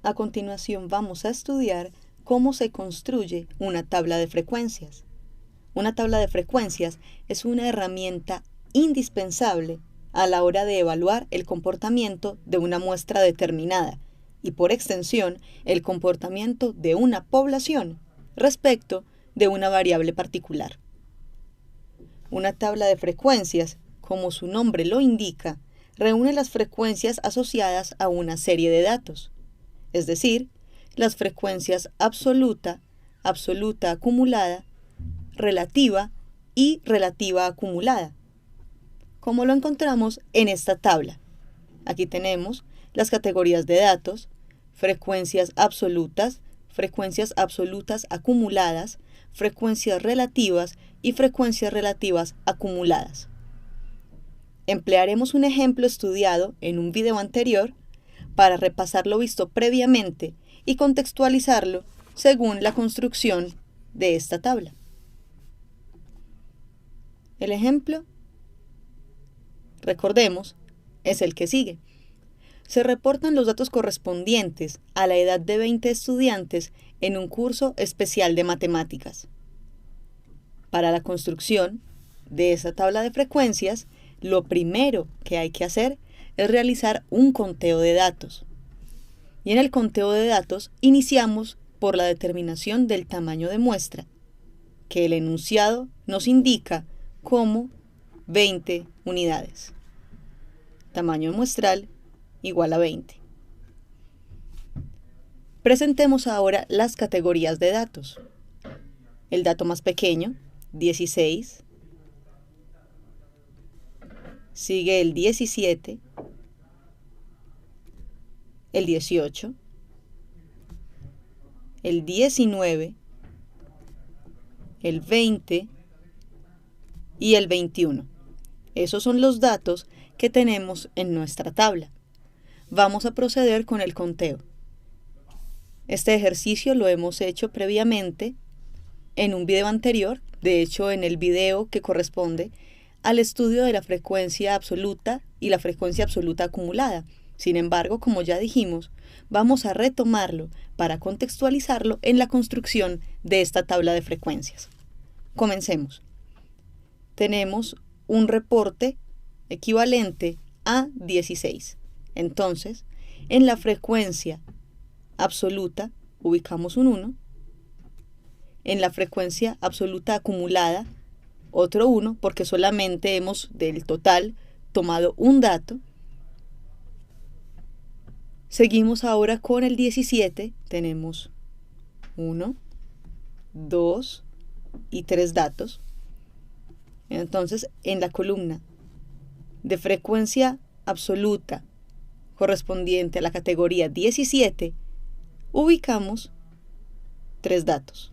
A continuación vamos a estudiar cómo se construye una tabla de frecuencias. Una tabla de frecuencias es una herramienta indispensable a la hora de evaluar el comportamiento de una muestra determinada y, por extensión, el comportamiento de una población respecto de una variable particular. Una tabla de frecuencias, como su nombre lo indica, reúne las frecuencias asociadas a una serie de datos, es decir, las frecuencias absoluta, absoluta acumulada, relativa y relativa acumulada, como lo encontramos en esta tabla. Aquí tenemos las categorías de datos, frecuencias absolutas acumuladas, frecuencias relativas y frecuencias relativas acumuladas. Emplearemos un ejemplo estudiado en un video anterior para repasar lo visto previamente y contextualizarlo según la construcción de esta tabla. El ejemplo, recordemos, es el que sigue. Se reportan los datos correspondientes a la edad de 20 estudiantes en un curso especial de matemáticas. Para la construcción de esta tabla de frecuencias, lo primero que hay que hacer es realizar un conteo de datos. Y en el conteo de datos iniciamos por la determinación del tamaño de muestra, que el enunciado nos indica como 20 unidades. Tamaño muestral igual a 20. Presentemos ahora las categorías de datos. El dato más pequeño, 16. Sigue el 17, el 18, el 19, el 20 y el 21. Esos son los datos que tenemos en nuestra tabla. Vamos a proceder con el conteo. Este ejercicio lo hemos hecho previamente en un video anterior, de hecho en el video que corresponde al estudio de la frecuencia absoluta y la frecuencia absoluta acumulada. Sin embargo, como ya dijimos, vamos a retomarlo para contextualizarlo en la construcción de esta tabla de frecuencias. Comencemos. Tenemos un reporte equivalente a 16. Entonces, en la frecuencia absoluta ubicamos un 1. En la frecuencia absoluta acumulada, otro 1, porque solamente hemos del total tomado un dato. Seguimos ahora con el 17, tenemos 1, 2 y 3 datos. Entonces, en la columna de frecuencia absoluta correspondiente a la categoría 17, ubicamos 3 datos.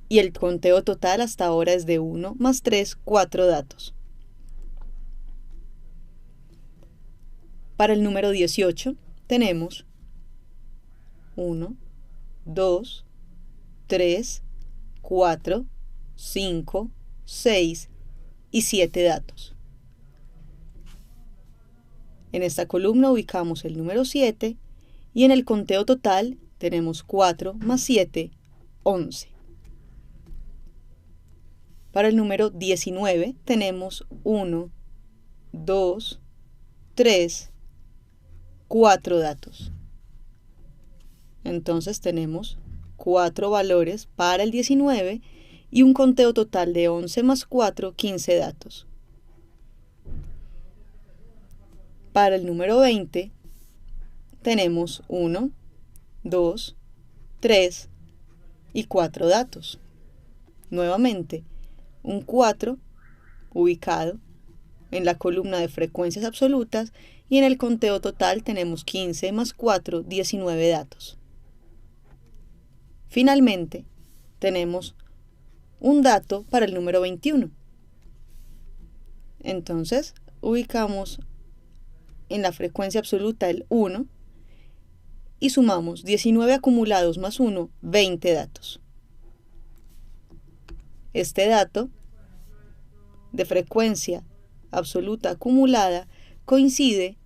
Y el conteo total hasta ahora es de 1 más 3, 4 datos. Para el número 18 tenemos 1, 2, 3, 4, 5, 6 y 7 datos. En esta columna ubicamos el número 7 y en el conteo total tenemos 4 más 7, 11. Para el número 19 tenemos 1, 2, 3, 4 datos. Entonces tenemos 4 valores para el 19 y un conteo total de 11 más 4, 15 datos. Para el número 20 tenemos 1, 2, 3 y 4 datos. Nuevamente, un 4 ubicado en la columna de frecuencias absolutas y en el conteo total tenemos 15 más 4, 19 datos. Finalmente, tenemos un dato para el número 21. Entonces, ubicamos en la frecuencia absoluta el 1 y sumamos 19 acumulados más 1, 20 datos. Este dato de frecuencia absoluta acumulada coincide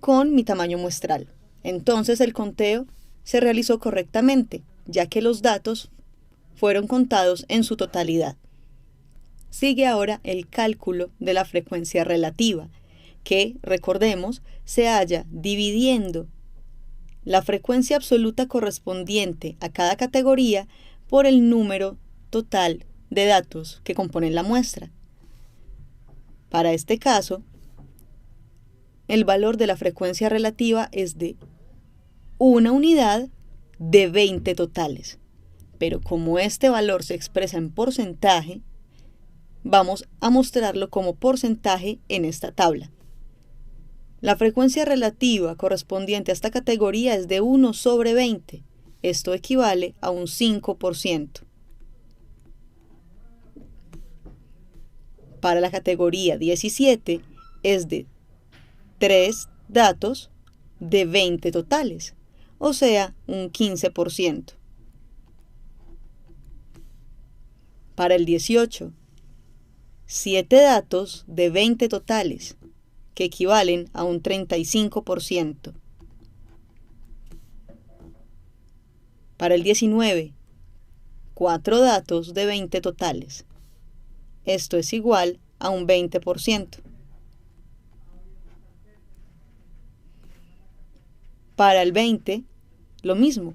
con mi tamaño muestral. Entonces el conteo se realizó correctamente, ya que los datos fueron contados en su totalidad. Sigue ahora el cálculo de la frecuencia relativa, que, recordemos, se halla dividiendo la frecuencia absoluta correspondiente a cada categoría por el número total de datos que componen la muestra. Para este caso, el valor de la frecuencia relativa es de 1 unidad de 20 totales. Pero como este valor se expresa en porcentaje, vamos a mostrarlo como porcentaje en esta tabla. La frecuencia relativa correspondiente a esta categoría es de 1 sobre 20. Esto equivale a un 5%. Para la categoría 17 es de 3 datos de 20 totales, o sea, un 15%. Para el 18, 7 datos de 20 totales, que equivalen a un 35%. Para el 19, 4 datos de 20 totales. Esto es igual a un 20%. Para el 20, lo mismo.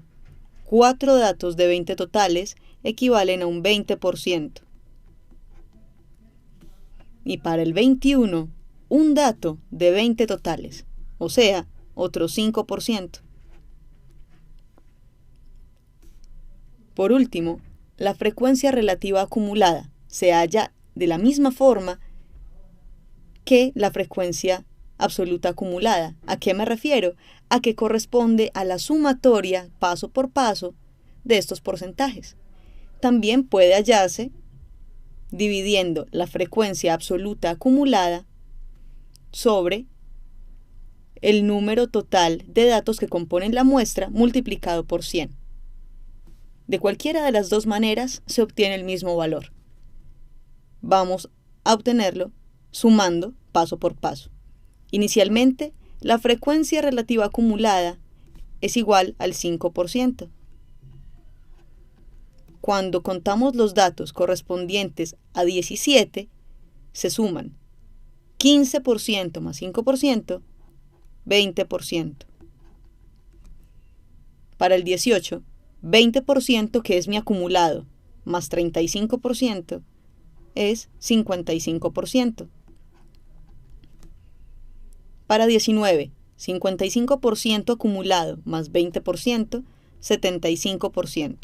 4 datos de 20 totales equivalen a un 20%. Y para el 21, un dato de 20 totales, o sea, otro 5%. Por último, la frecuencia relativa acumulada se halla de la misma forma que la frecuencia absoluta acumulada. ¿A qué me refiero? A que corresponde a la sumatoria paso por paso de estos porcentajes. También puede hallarse dividiendo la frecuencia absoluta acumulada sobre el número total de datos que componen la muestra multiplicado por 100. De cualquiera de las dos maneras se obtiene el mismo valor. Vamos a obtenerlo sumando paso por paso. Inicialmente, la frecuencia relativa acumulada es igual al 5%. Cuando contamos los datos correspondientes a 17, se suman 15% más 5%, 20%. Para el 18, 20%, que es mi acumulado, más 35%, es 55%. Para 19, 55% acumulado más 20%, 75%.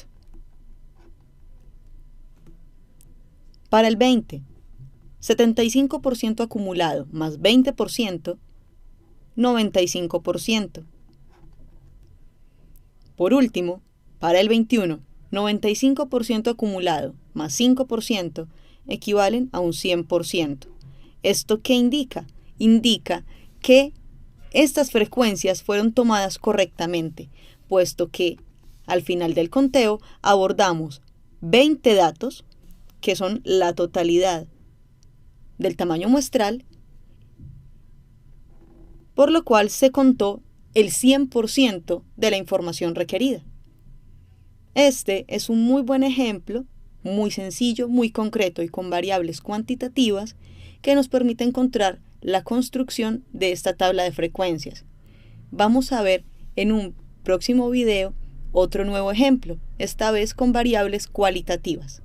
Para el 20, 75% acumulado más 20%, 95%. Por último, para el 21, 95% acumulado más 5% equivalen a un 100%. ¿Esto qué indica? Indica que estas frecuencias fueron tomadas correctamente, puesto que al final del conteo abordamos 20 datos, que son la totalidad del tamaño muestral, por lo cual se contó el 100% de la información requerida. Este es un muy buen ejemplo, muy sencillo, muy concreto y con variables cuantitativas que nos permite encontrar la construcción de esta tabla de frecuencias. Vamos a ver en un próximo video otro nuevo ejemplo, esta vez con variables cualitativas.